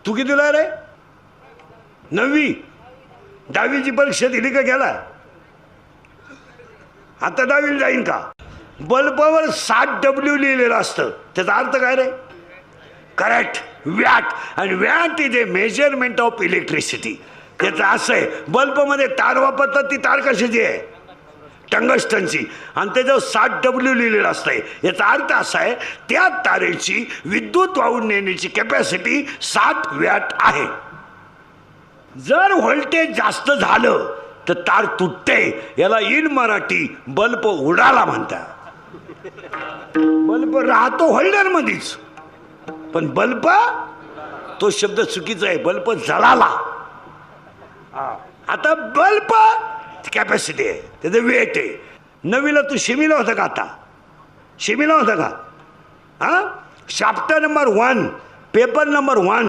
तू कितीला रे? 9वी. 10वीची परीक्षा दिली का गेला? आता 10वीला जाईन का? बल्बावर 7W लिहिलेलं असतं, त्याचा अर्थ काय रे? Correct, watt. आणि watt is a measurement of electricity. त्याचं असं आहे, बल्बमध्ये तार वापरतात, ती तार कशाची आहे? टंगस्टनची. आणि त्याच्यावर 7W लिहिलेलं असतंय. याचा अर्थ असा आहे, त्या तारेची विद्युत वाहून नेण्याची कॅपॅसिटी 7 वॅट आहे. जर व्होल्टेज जास्त झालं तर तार तुटते. याला इन मराठी बल्ब उडाला म्हणतात. बल्ब राहतो होल्डरमध्येच, पण बल्ब, तो शब्द चुकीचा आहे. बल्ब जळाला. आता बल्ब कॅपॅसिटी आहे, त्याचं वेट आहे. 9वीला तू शिमीला होता का? आता शिमीला होता का? हां, चॅप्टर नंबर 1, पेपर नंबर 1.